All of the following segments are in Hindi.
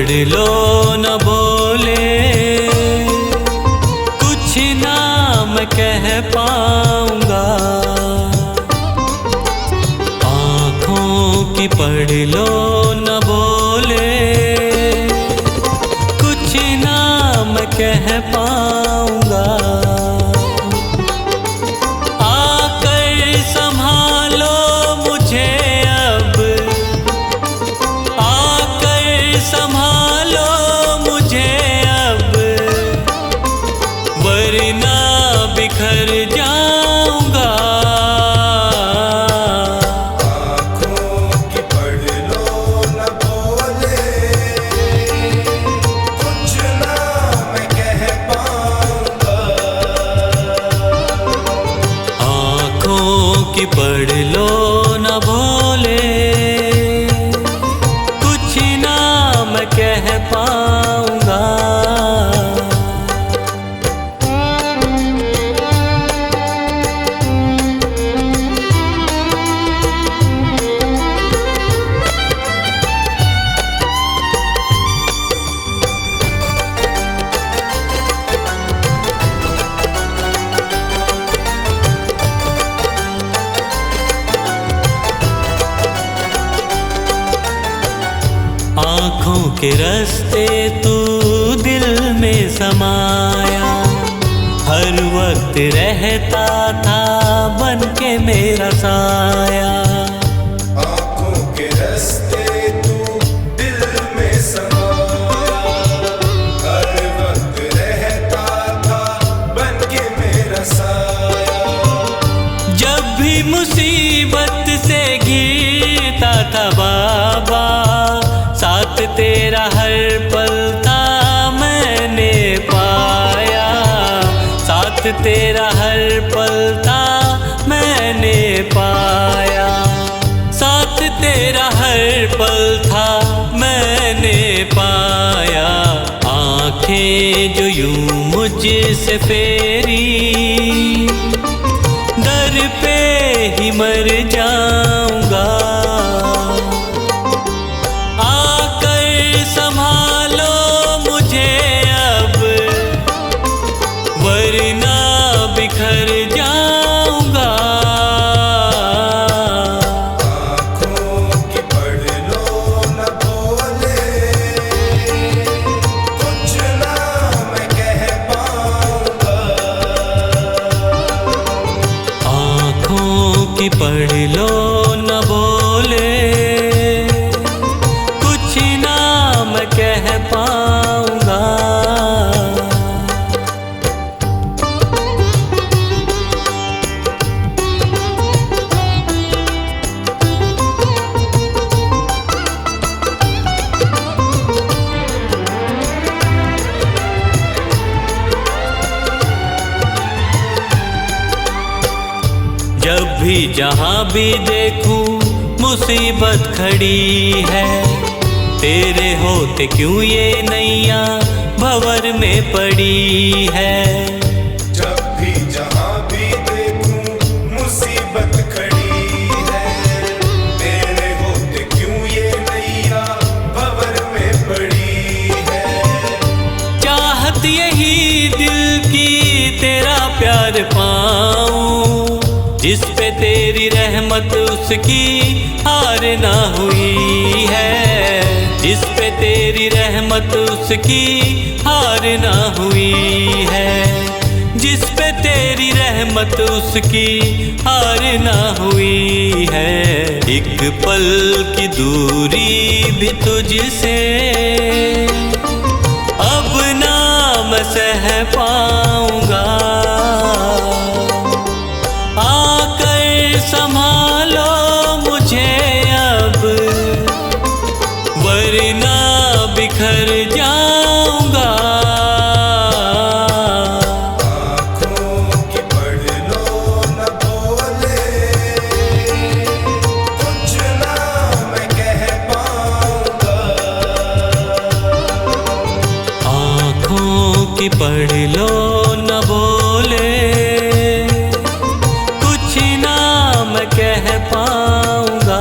पढ़ लो न बोले, कुछ ना मैं कह पाऊंगा। आँखों की पढ़ लो न बोले, कुछ ना मैं कह पाऊंगा। आकर संभालो मुझे अब, आकर संभालो मुझे अब, वरना बिखर जाऊंगा। आँखों की पढ़ लो न बोले, कुछ ना मैं कह पाऊंगा। आँखों की पढ़ लो न बोले, कुछ ना मैं कह पाऊंगा। आँखों के रास्ते तू दिल में समाया, हर वक्त रहता था बन के मेरा साया। आँखों के रास्ते तू दिल में समाया, हर वक्त रहता था बन के मेरा साया। जब भी मुसीबत से घिरता था बाबा, साथ तेरा हर पल था मैंने पाया। साथ तेरा हर पल था मैंने पाया। साथ तेरा हर पल था मैंने पाया। आँखें जो यूं मुझसे फेरी, दर पे ही मर जाऊंगा। आकर संभालो मुझे अब, वरना बिखर जाऊंगा। आँखों की पढ़ लो न बोले, कुछ ना मैं कह पाऊंगा। आँखों की पढ़ लो न बोले, कुछ ना मैं कह पाऊंगा। जब भी जहाँ भी देखूं मुसीबत खड़ी है, तेरे होते क्यों ये नैया भंवर में पड़ी है। जब भी जहाँ भी देखूं मुसीबत खड़ी है, तेरे होते क्यों ये नैया भंवर में पड़ी है। चाहत यही दिल की तेरा प्यार पाऊं, जिस पे तेरी रहमत उसकी हार ना हुई है। जिस पे तेरी रहमत उसकी हार ना हुई है। जिस पे तेरी रहमत उसकी हार ना हुई है। एक पल की दूरी भी तुझसे अब ना मैं सह पाऊंगा। आकर संभालो मुझे अब, वरना बिखर जाऊंगा। आँखों की पढ़ लो न बोले, कुछ ना मैं कह पाऊंगा। आँखों की पढ़ लो न बोले, कुछ ना मैं कह पाऊंगा।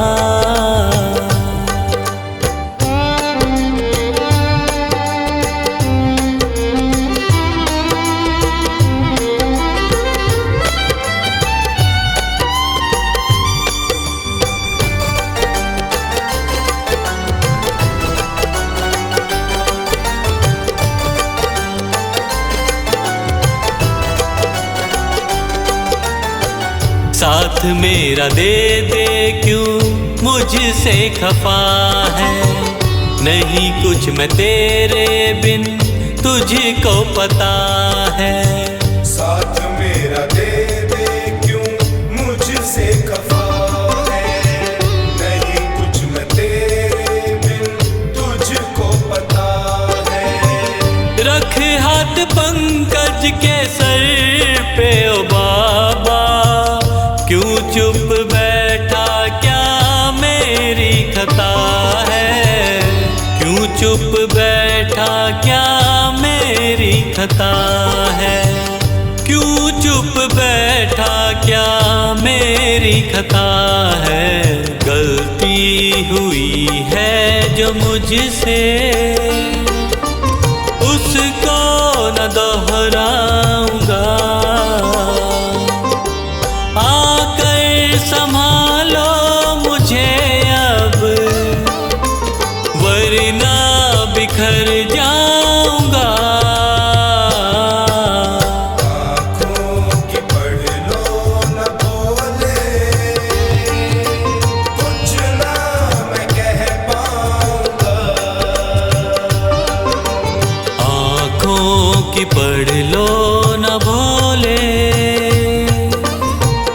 साथ मेरा दे दे क्यों मुझसे खफा है। नहीं कुछ मैं तेरे बिन तुझको पता है। साथ मेरा दे दे क्यों मुझसे खफा है। नहीं कुछ मैं तेरे बिन तुझको पता है। रख हाथ पंकज के सर पे ओ बाबा, क्यों चुप बैठा क्या मेरी खता है। क्यों चुप बैठा क्या मेरी खता है। क्यों चुप बैठा क्या मेरी खता है। गलती हुई है जो मुझसे उसको न दोहराऊंगा। आकर संभालो मुझे अब, वरना बिखर जाऊंगा। आँखों की पढ़ लो न बोले, कुछ ना मैं कह पाऊंगा। आँखों की पढ़ लो न भोले,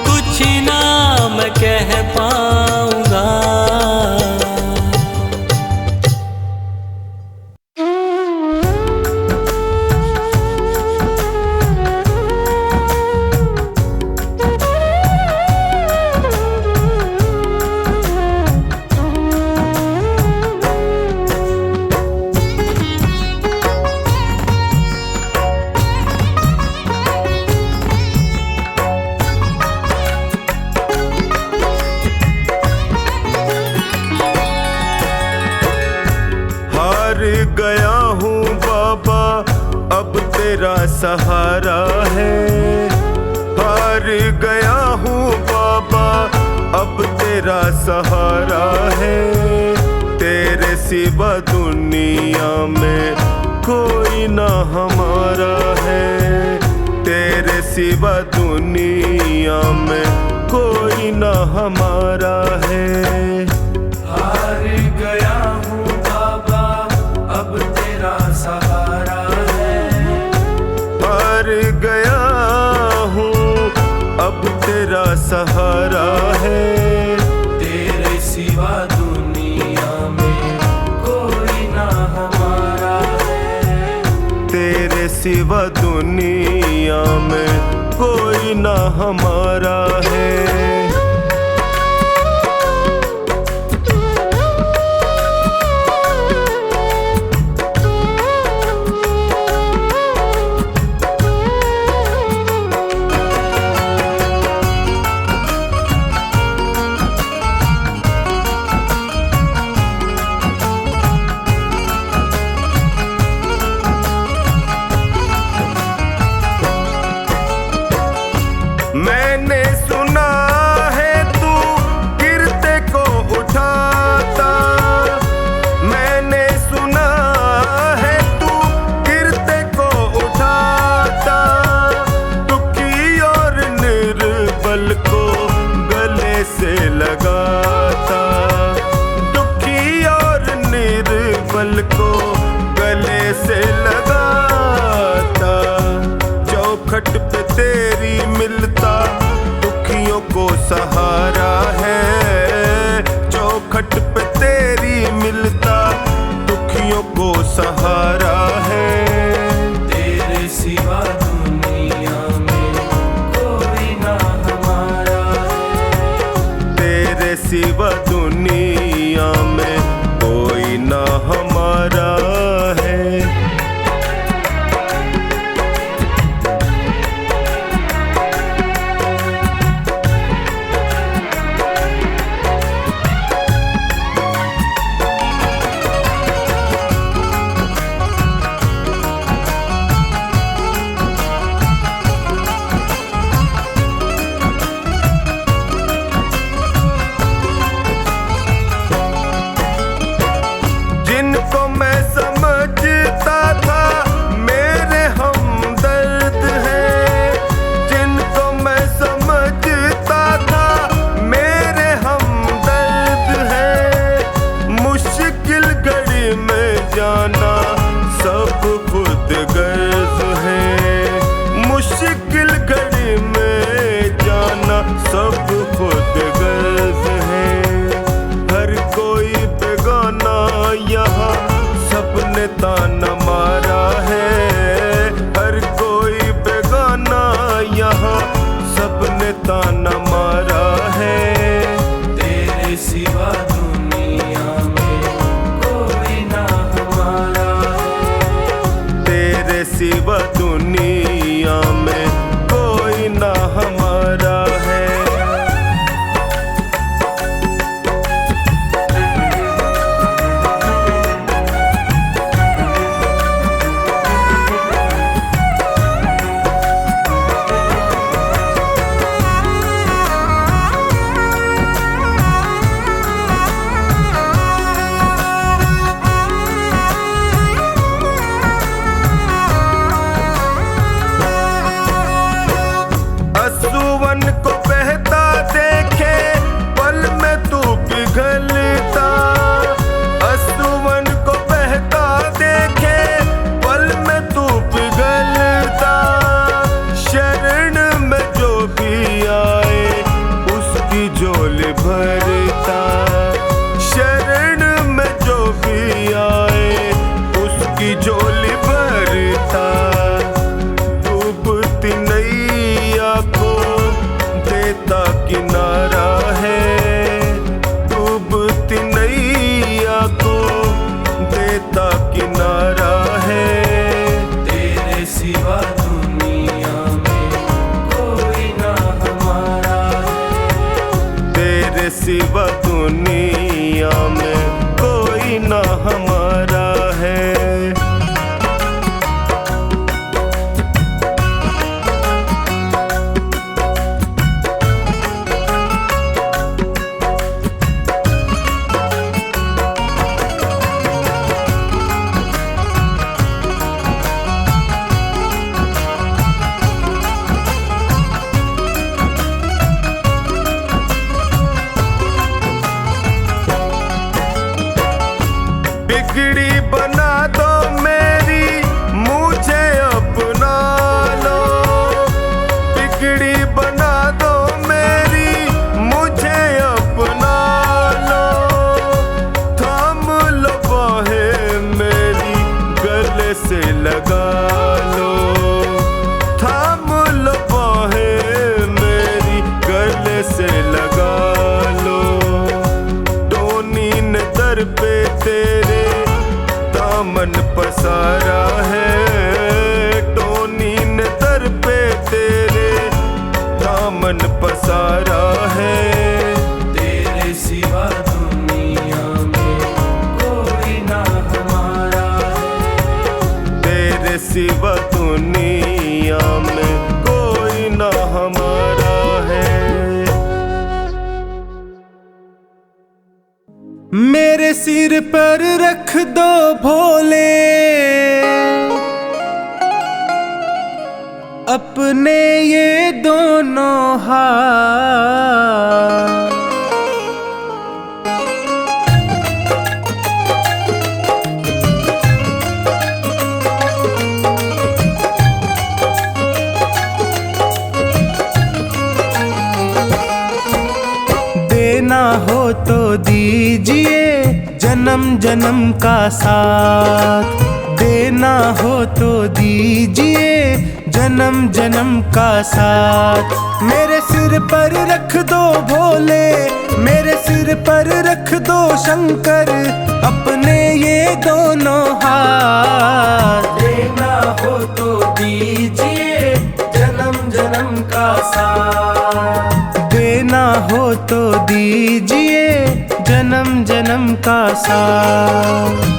कुछ ना मैं कह पाऊंगा। हार गया हूँ बाबा अब तेरा सहारा है। हार गया हूँ बाबा अब तेरा सहारा है। तेरे सिवा दुनिया में कोई ना हमारा है। तेरे सिवा दुनिया में कोई ना हमारा है। हार गया हूँ बाबा अब तेरा सहारा है। हार गया हूँ अब तेरा सहारा है। तेरे सिवा दुनिया में कोई ना हमारा है। तेरे सिवा दुनिया में कोई ना हमारा है। मैंने सुना है तू गिरते को उठाता। मैंने सुना है तू गिरते को उठाता। दुखी और निर्बल को गले से लगाता। दुखी और निर्बल को गले से लगाता। चौखट पे तेरी मिलता दुखियों को सहारा है। चौखट पे तेरी मिलता दुखियों को सहारा है। तेरे सिवा दुनिया में कोई ना हमारा है। तेरे सिवा दुनिया में कोई ना हमारा है। सब खुद गर्ज है। हर कोई बेगाना यहाँ सबने ताना मारा है। हर कोई बेगाना यहाँ सबने ताना मारा है। तेरे सिवा दुनिया में कोई ना हमारा है। तेरे सिवा दुनिया में कोई ना हमारा है। असुवन को बहता देखे पल में तू पिघलता। असुवन को बहता देखे पल में तू पिघलता। शरण में जो भी आए उसकी झोली भरता। शरण में जो भी आए उसकी झोली भरता। डूबती नैया को देता किनारा है। डूबती नैया को देता किनारा है। तेरे सिवा दुनिया में कोई ना हमारा है। तेरे सिवा दुनिया में कोई ना हमारा है। बिगड़ी बना दो मेरी मुझे अपना लो। बिगड़ी बना दो मेरी मुझे अपना लो। थाम लो बाहें मेरी गले से लगा लो। थाम लो बाहें मेरी गले से लगा लो। टोनी ने दर पे तेरे दामन पसारा है। टोनी ने दर पे तेरे दामन पसारा है। तेरे सिवा दुनिया में कोई ना हमारा है। तेरे सिवा दुनिया में कोई ना हमारा है। मेरे सिर पर रख दो भोले अपने ये दोनों हाथ। देना हो तो दीजिए जन्म जन्म का साथ। देना हो तो दीजिए जन्म जन्म का साथ। मेरे सिर पर रख दो भोले, मेरे सिर पर रख दो शंकर अपने ये दोनों हाथ। देना हो तो दीजिए जन्म जन्म का साथ। देना हो तो दीजिए जन्म जन्म का साथ।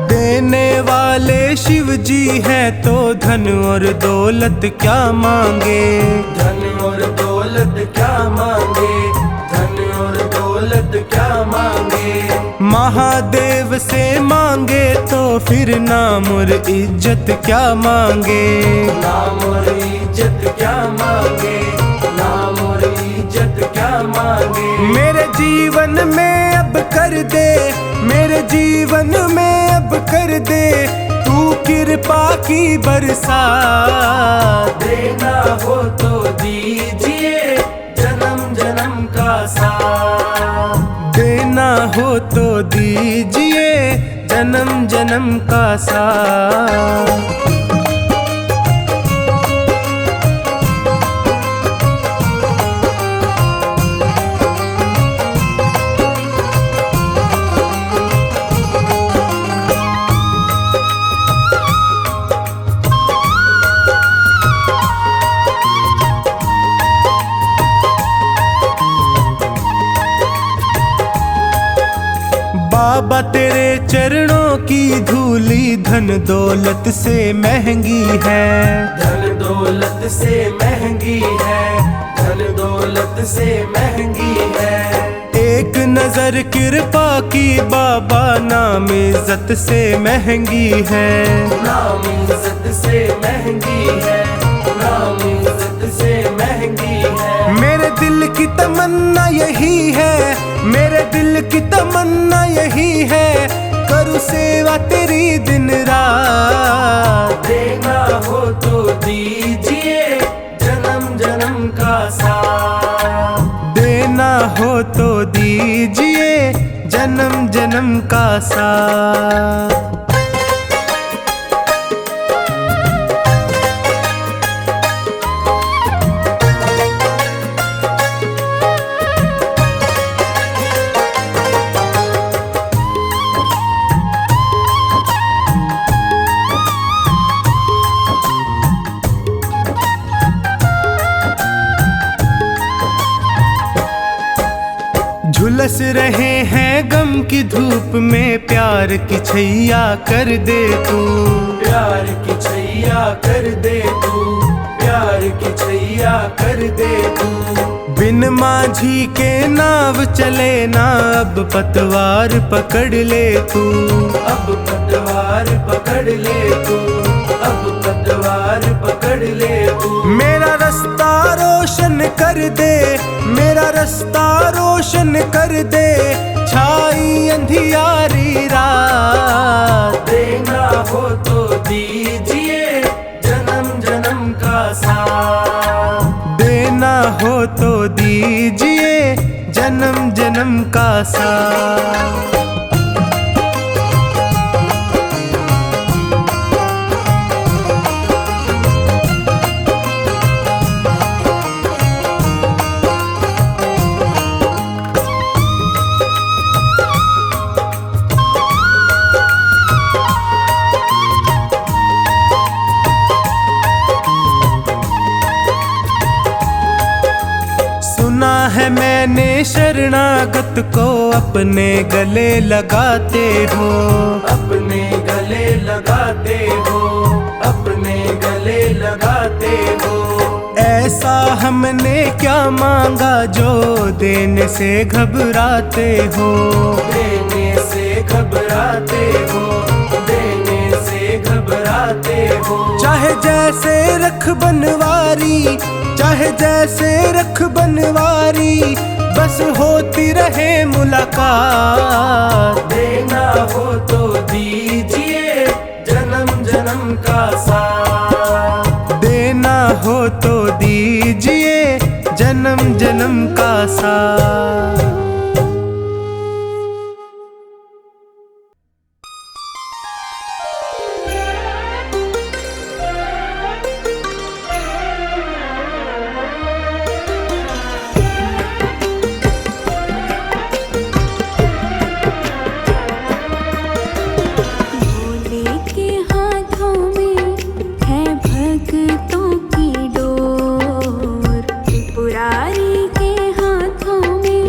देने वाले शिव जी हैं तो धन और दौलत क्या मांगे। धन और दौलत क्या मांगे, धन और दौलत क्या मांगे। महादेव से मांगे तो फिर नाम और इज्जत क्या मांगे। नाम और इज्जत क्या मांगे, नाम और इज्जत क्या मांगे। मेरे जीवन में अब कर दे, मेरे जीवन में अब कर दे तू कृपा की बरसात। देना हो तो दीजिए जन्म जन्म का साथ। देना हो तो दीजिए जन्म जन्म का साथ। बाबा तेरे चरणों की धूली धन दौलत से महंगी है। धन दौलत से महंगी है, धन दौलत से महंगी है। एक नजर कृपा की बाबा नाम इज्जत से महंगी है। नाम इज्जत से महंगी है, नाम इज्जत से महंगी है। मेरे दिल की तमन्ना यही है, मेरे दिल की तमन्ना यही है करूँ सेवा तेरी दिन रात। देना हो तो दीजिए जन्म जन्म का साथ। देना हो तो दीजिए जन्म जन्म का साथ। झुलस रहे हैं गम की धूप में प्यार की छैया कर दे तू। प्यार की छैया कर दे तू, प्यार की छैया कर दे तू। बिन माझी के नाव चले ना अब पतवार पकड़ ले तू। अब पतवार पकड़ ले तू, अब पतवार पकड़ ले तू। मेरा रास्ता रोशन कर दे, मेरा रास्ता रोशन कर दे छाई अंधियारी रात। देना हो तो दीजिए जन्म जन्म का साथ। देना हो तो दीजिए जन्म जन्म का साथ। सुना है मैंने शरणागत को अपने गले लगाते हो। अपने गले लगाते हो, अपने गले लगाते हो। ऐसा हमने क्या मांगा जो देने से घबराते हो। देने से घबराते हो, देने से घबराते हो। चाहे जैसे रख बनवारी, चाहे जैसे रख बनवारी बस होती रहे मुलाकात। देना हो तो दीजिए जन्म जन्म का साथ। देना हो तो दीजिए जन्म जन्म का साथ। त्रिपुरारी के हाथों में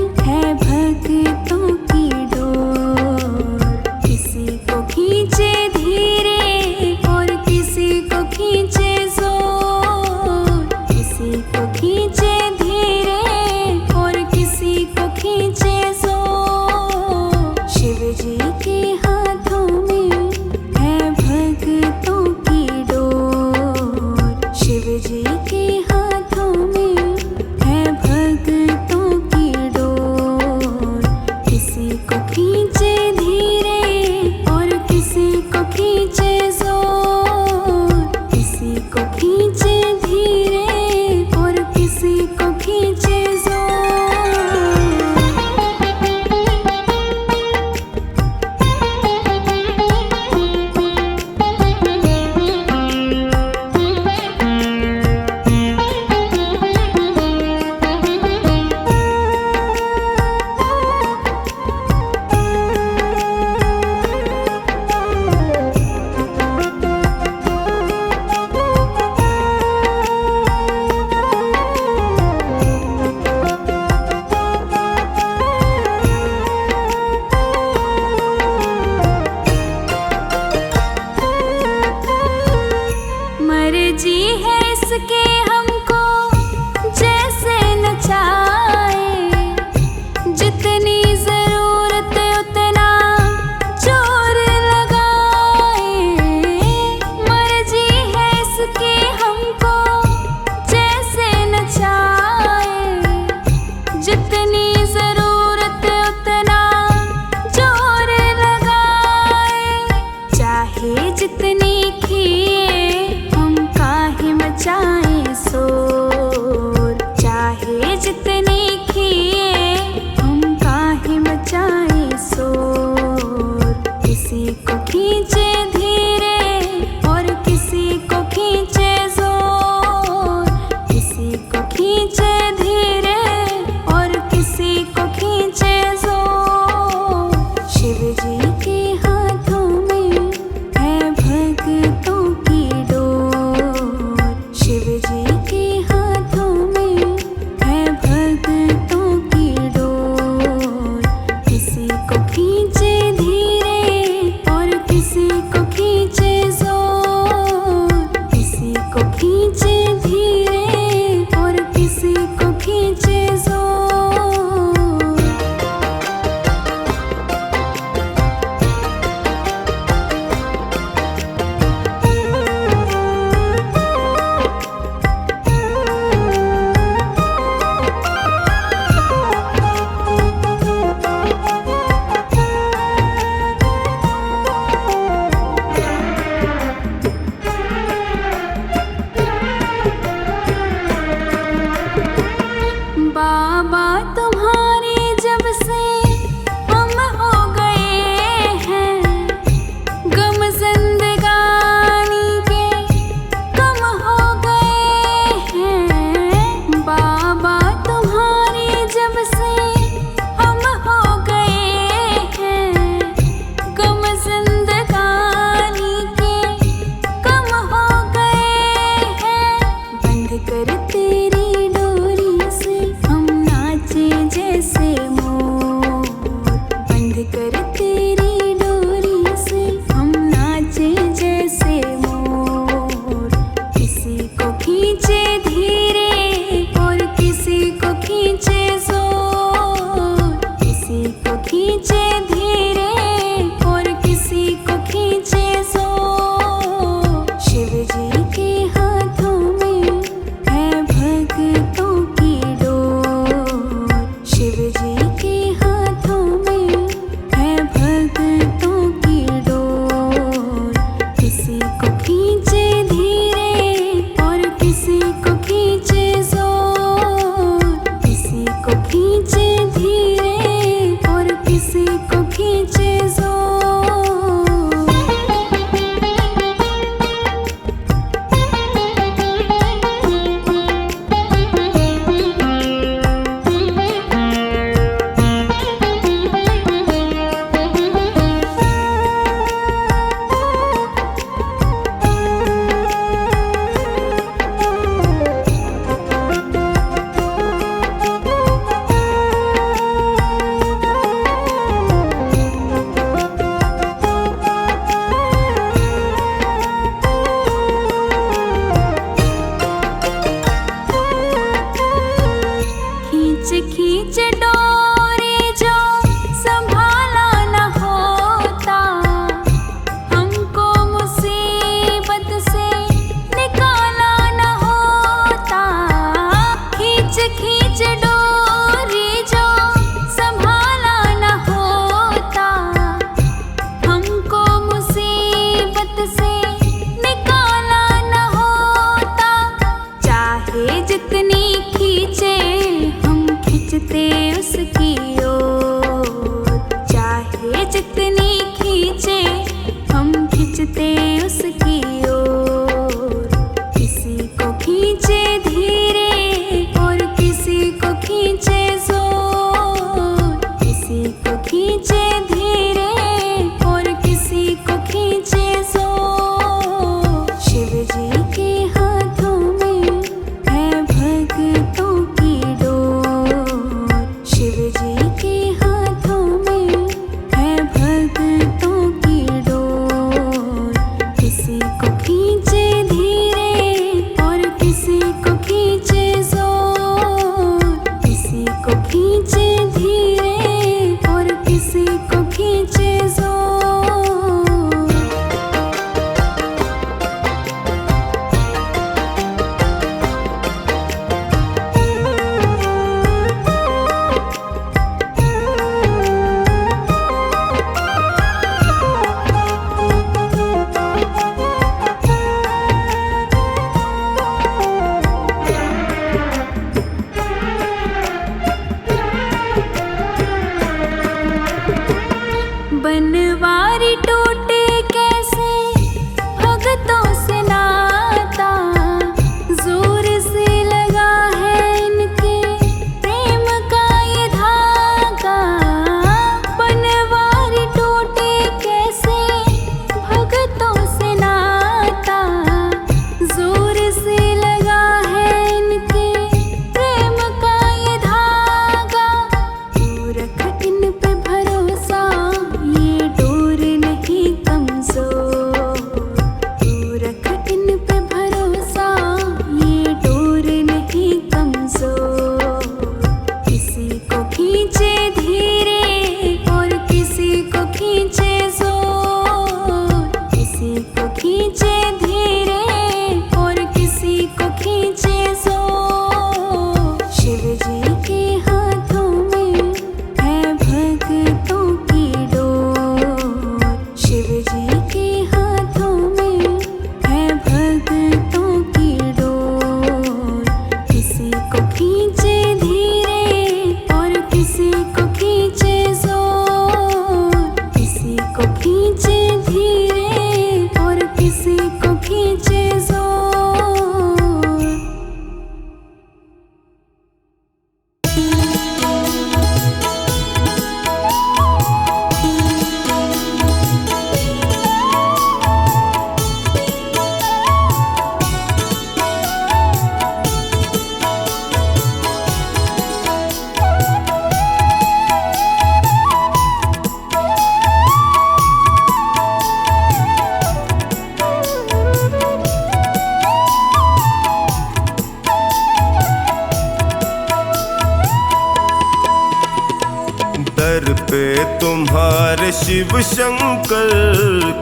पे तुम्हारे शिव शंकर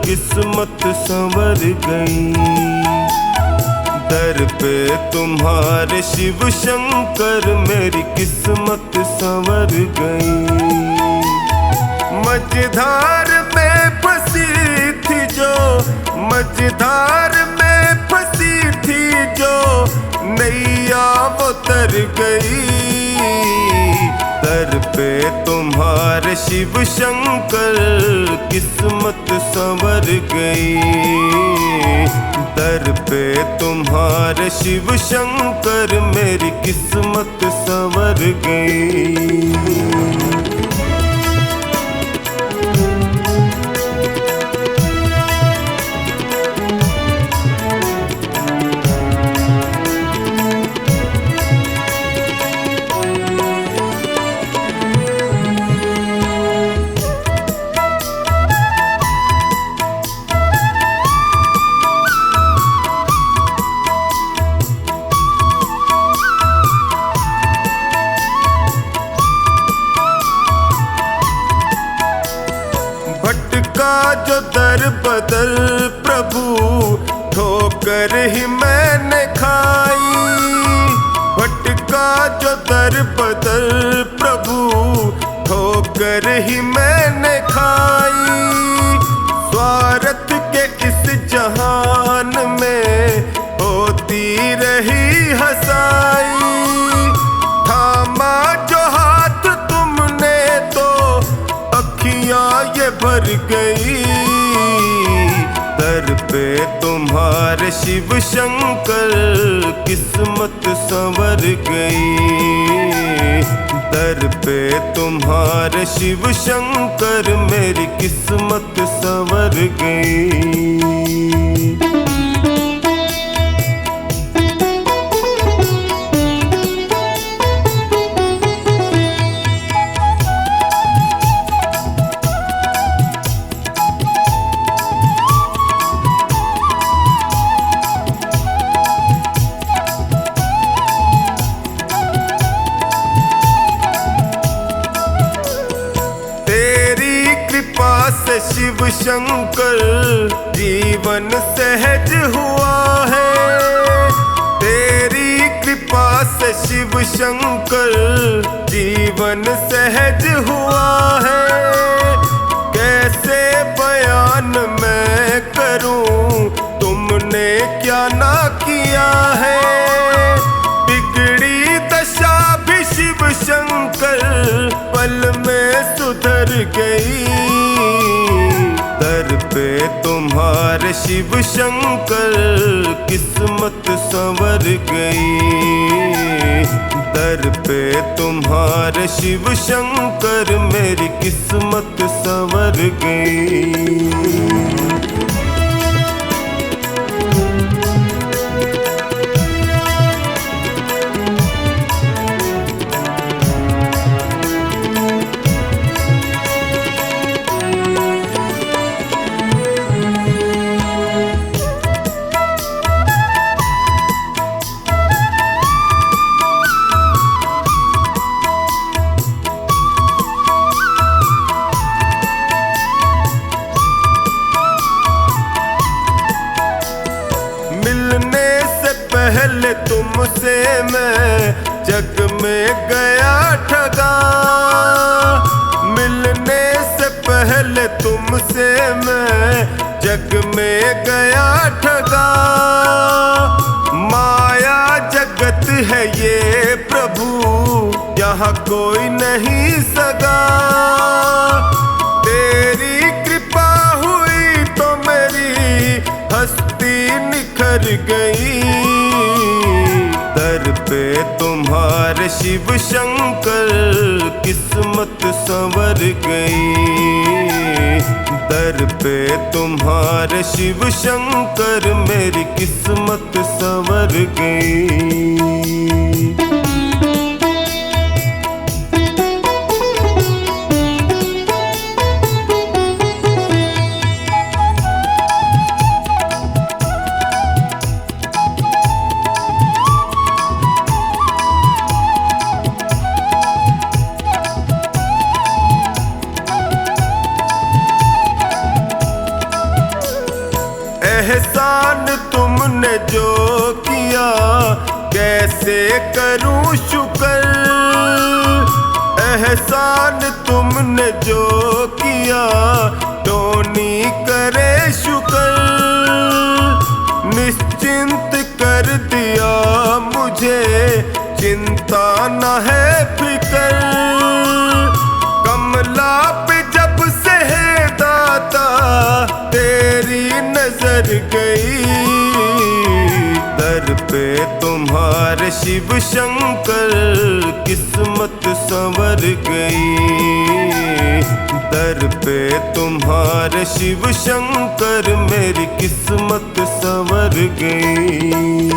किस्मत संवर गई। दर पे तुम्हारे शिव शंकर मेरी किस्मत संवर गई। मझधार में फंसी थी जो, मझधार में फंसी थी जो नैया वो तर गई। दर पे तुम्हारे शिव शंकर किस्मत संवर गई। दर पे तुम्हारे शिव शंकर मेरी किस्मत संवर गई। जो दर बदल प्रभु ठोकर ही मैंने खाई। भटका जो दर बदल प्रभु ठोकर ही मैंने खाई। स्वार्थ के इस जहान में होती रही हंसाई। थामा जो हाथ तुमने तो अखियां ये भर गई। दर पे तुम्हारे शिव शंकर किस्मत संवर गई। दर पे तुम्हारे शिव शंकर मेरी किस्मत संवर गई। से शिव शंकर जीवन सहज हुआ है। तेरी कृपा से शिव शंकर जीवन सहज हुआ है। कैसे बयान मैं करूं तुमने क्या ना किया है। बिगड़ी दशा भी शिव शंकर पल में सुधर गई। दर पे तुम्हारे शिव शंकर किस्मत संवर गई। दर पे तुम्हारे शिव शंकर मेरी किस्मत संवर गई। पहले तुमसे मैं जग में गया ठगा। मिलने से पहले तुमसे मैं जग में गया ठगा। माया जगत है ये प्रभु यहाँ कोई नहीं सगा। तेरी कृपा हुई तो मेरी हस्ती निखर गई। दर पे तुम्हारे शिव शंकर किस्मत संवर गई। दर पे तुम्हारे शिव शंकर मेरी किस्मत संवर गई। एहसान तुमने जो किया कैसे करूं शुक्र, एहसान तुमने जो किया टोनी करे शुक्र। निश्चिंत कर दिया मुझे, चिंता न है फिक्र। कमला पे जब से है दाता तेरी नजर गई, दर पे तुम्हारे शिव शंकर किस्मत संवर गई। दर पे तुम्हारे शिव शंकर मेरी किस्मत संवर गई।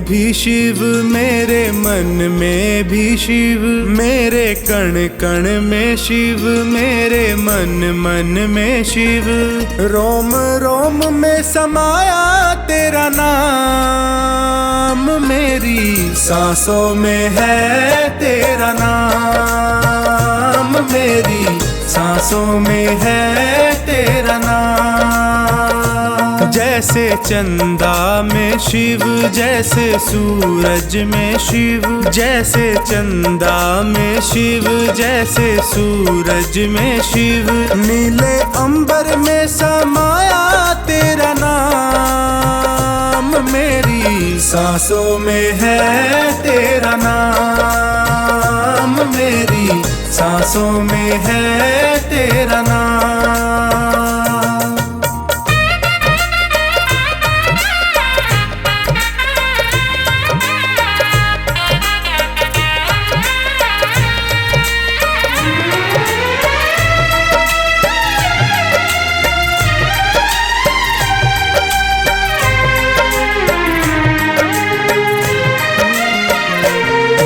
भी शिव, मेरे मन में भी शिव, मेरे कण कण में शिव, मेरे मन मन में शिव। रोम रोम में समाया तेरा नाम, मेरी सांसों में है तेरा नाम, मेरी सांसों में है तेरा नाम। जैसे चंदा में शिव, जैसे सूरज में शिव, जैसे चंदा में शिव, जैसे सूरज में शिव। नीले अंबर में समाया तेरा नाम, मेरी सांसों में है तेरा नाम, मेरी सांसों में है तेरा नाम।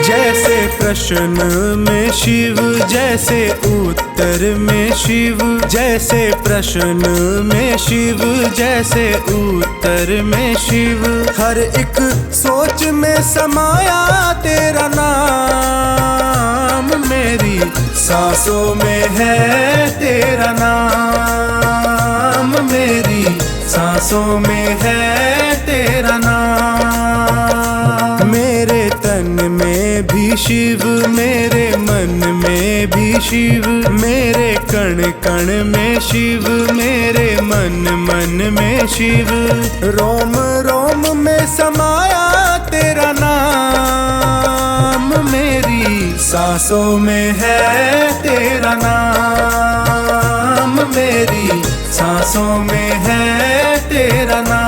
जैसे प्रश्न में शिव, जैसे उत्तर में शिव, जैसे प्रश्न में शिव, जैसे उत्तर में शिव। हर एक सोच में समाया तेरा नाम, मेरी सांसों में है तेरा नाम, मेरी सांसों में है तेरा नाम। मेरे तन में भी शिव, मेरे मन में भी शिव, मेरे कण कण में शिव, मेरे मन मन में शिव। रोम रोम में समाया तेरा नाम, मेरी सांसों में है तेरा नाम, मेरी सांसों में है तेरा नाम।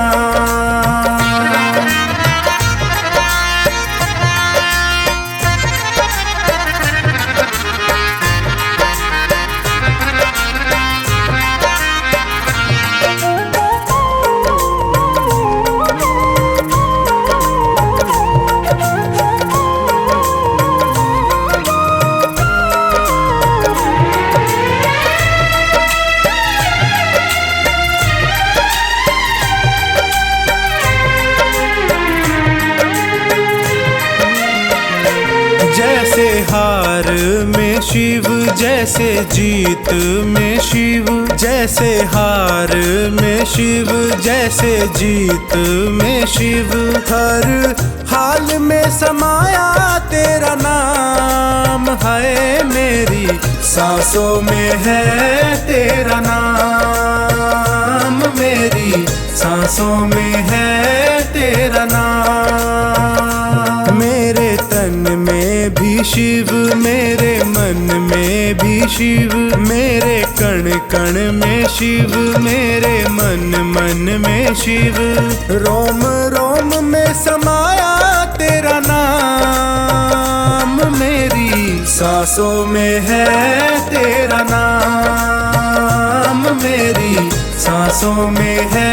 जैसे हार में शिव, जैसे जीत में शिव, जैसे हार में शिव, जैसे जीत में शिव। हर हाल में समाया तेरा नाम है, मेरी सांसों में है तेरा नाम, मेरी सांसों में है तेरा नाम। मेरे तन में भी शिव, मेरे मन में भी शिव, मेरे कण कण में शिव, मेरे मन मन में शिव। रोम रोम में समाया तेरा नाम, मेरी सांसों में है तेरा नाम, मेरी सांसों में है